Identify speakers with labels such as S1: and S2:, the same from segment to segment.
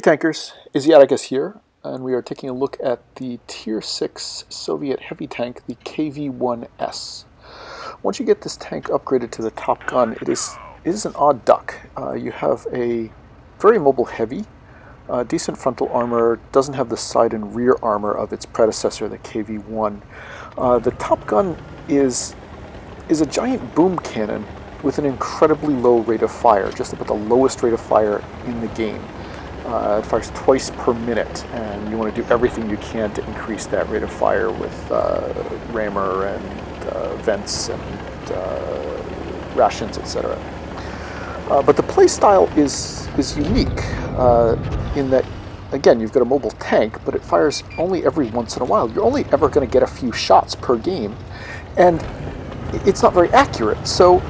S1: Tankers, Asiaticus here, and we are taking a look at the Tier 6 Soviet heavy tank, the KV-1S. Once you get this tank upgraded to the top gun, it is an odd duck. You have a very mobile heavy, decent frontal armor, doesn't have the side and rear armor of its predecessor, the KV-1. The top gun is a giant boom cannon with an incredibly low rate of fire, just about the lowest rate of fire in the game. It fires twice per minute, and you want to do everything you can to increase that rate of fire with rammer and vents and rations, etc. But the playstyle is unique in that, again, you've got a mobile tank, but it fires only every once in a while. You're only ever going to get a few shots per game, and it's not very accurate, so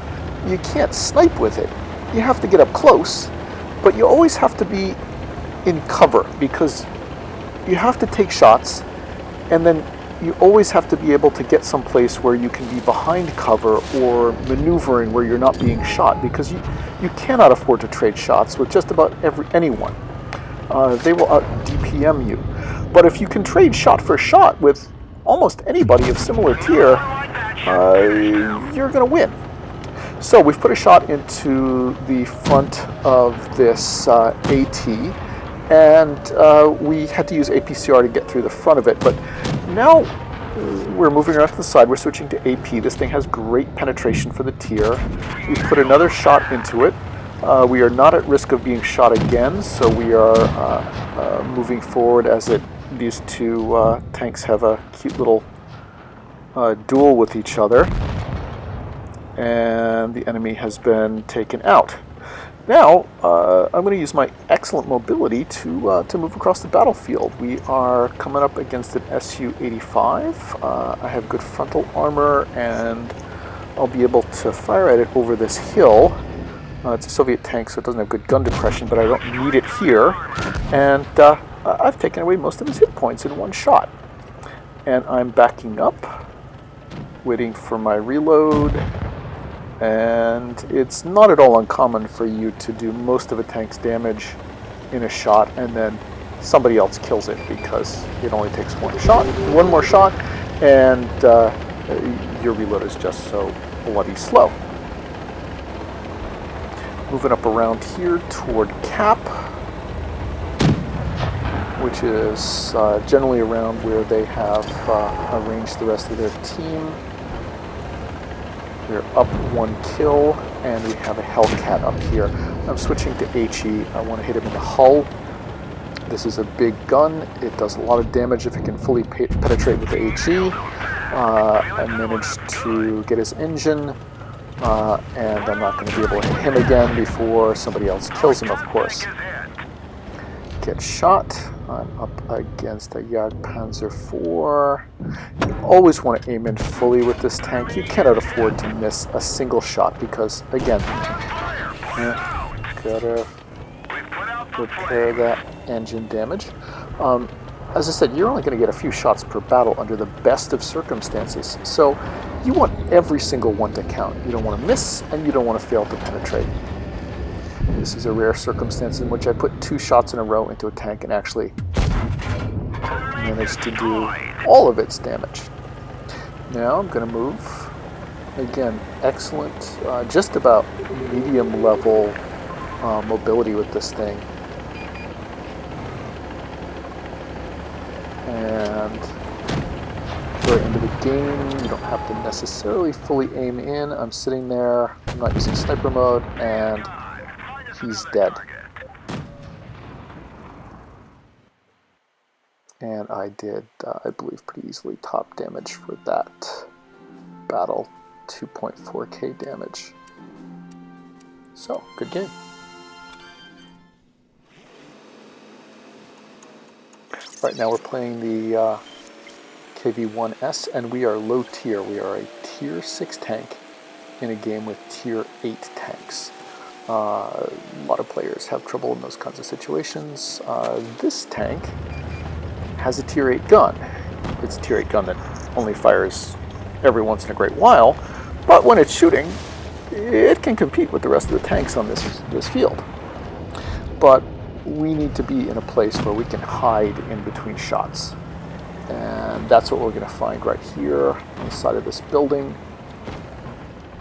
S1: you can't snipe with it. You have to get up close, but you always have to be in cover, because you have to take shots, and then you always have to be able to get someplace where you can be behind cover or maneuvering where you're not being shot, because you cannot afford to trade shots with just about anyone. They will out DPM you. But if you can trade shot for shot with almost anybody of similar tier, you're going to win. So we've put a shot into the front of this AT, and we had to use APCR to get through the front of it, but now we're moving around to the side. We're switching to AP. This thing has great penetration for the tier. We put another shot into it. We are not at risk of being shot again, so we are moving forward as these two tanks have a cute little duel with each other, and the enemy has been taken out. Now, I'm going to use my excellent mobility to move across the battlefield. We are coming up against an Su-85. I have good frontal armor, and I'll be able to fire at it over this hill. It's a Soviet tank, so it doesn't have good gun depression, but I don't need it here. And I've taken away most of his hit points in one shot. And I'm backing up, waiting for my reload. And it's not at all uncommon for you to do most of a tank's damage in a shot, and then somebody else kills it because it only takes one more shot, and your reload is just so bloody slow. Moving up around here toward Cap, which is generally around where they have arranged the rest of their team. We're up 1 kill, and we have a Hellcat up here. I'm switching to HE. I want to hit him in the hull. This is a big gun. It does a lot of damage if it can fully penetrate with the HE. I managed to get his engine, and I'm not going to be able to hit him again before somebody else kills him, of course. Get shot. I'm up against a Jagdpanzer IV. You always want to aim in fully with this tank. You cannot afford to miss a single shot because, again, gotta repair that engine damage. As I said, you're only going to get a few shots per battle under the best of circumstances, so you want every single one to count. You don't want to miss, and you don't want to fail to penetrate. This is a rare circumstance in which I put 2 shots in a row into a tank and actually managed to do all of its damage. Now I'm going to move. Again, excellent, just about medium level mobility with this thing. And for the end of the game, you don't have to necessarily fully aim in. I'm sitting there, I'm not using sniper mode, and he's dead. And I did, I believe, pretty easily top damage for that battle. 2.4k damage. So, good game. Right now we're playing the KV-1S, and we are low tier. We are a tier 6 tank in a game with tier 8 tanks. A lot of players have trouble in those kinds of situations. This tank has a tier 8 gun. It's a tier 8 gun that only fires every once in a great while, but when it's shooting, it can compete with the rest of the tanks on this field. But we need to be in a place where we can hide in between shots. And that's what we're going to find right here on the side of this building.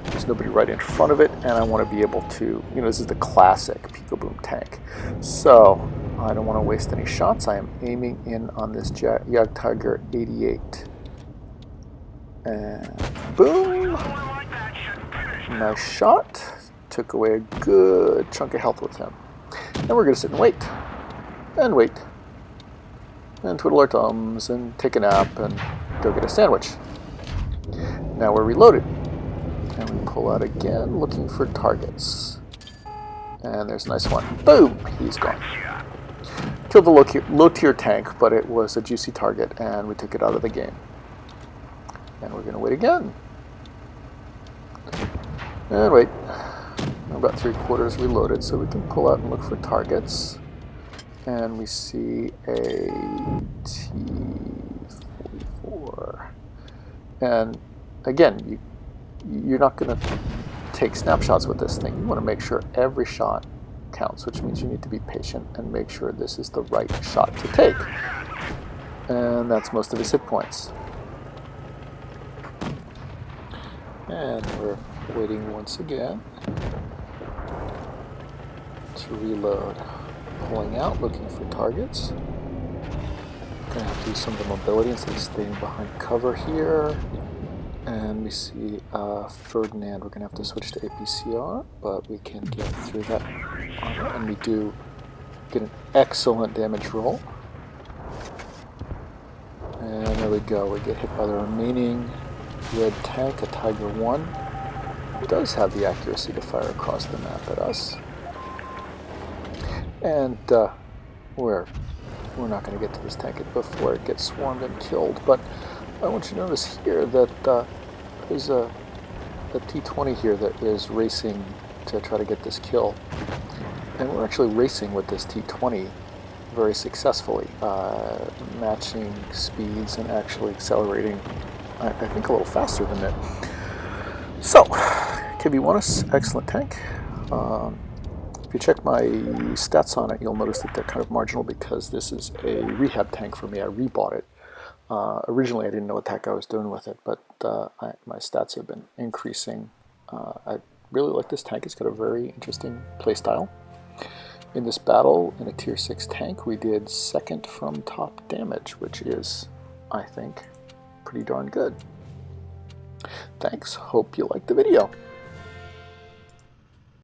S1: There's nobody right in front of it, and I want to be able to, this is the classic Pico Boom tank. So I don't want to waste any shots. I am aiming in on this Jagdtiger 88. And boom! Nice shot. Took away a good chunk of health with him. And we're going to sit and wait. And wait. And twiddle our thumbs and take a nap and go get a sandwich. Now we're reloaded. And we pull out again, looking for targets. And there's a nice one. Boom! He's gone. Killed the low-tier tank, but it was a juicy target, and we took it out of the game. And we're going to wait again. And wait. We're about 3/4 reloaded, so we can pull out and look for targets. And we see a T-44. And again, you're not going to take snapshots with this thing. You want to make sure every shot counts, which means you need to be patient and make sure this is the right shot to take. And that's most of his hit points. And we're waiting once again to reload. Pulling out, looking for targets. Gonna have to use some of the mobility instead of staying behind cover here. And we see Ferdinand. We're gonna have to switch to APCR, but we can get through that armor, and we do get an excellent damage roll. And there we go. We get hit by the remaining red tank, a Tiger 1. It does have the accuracy to fire across the map at us. And we're not going to get to this tank before it gets swarmed and killed. But I want you to notice here that there's a T-20 here that is racing to try to get this kill. And we're actually racing with this T-20 very successfully, matching speeds and actually accelerating, I think, a little faster than it. So, KV-1S, excellent tank. If you check my stats on it, you'll notice that they're kind of marginal because this is a rehab tank for me. I rebought it. Originally, I didn't know what the heck I was doing with it, but my stats have been increasing. I really like this tank. It's got a very interesting playstyle. In this battle, in a Tier 6 tank, we did second from top damage, which is, I think, pretty darn good. Thanks. Hope you liked the video.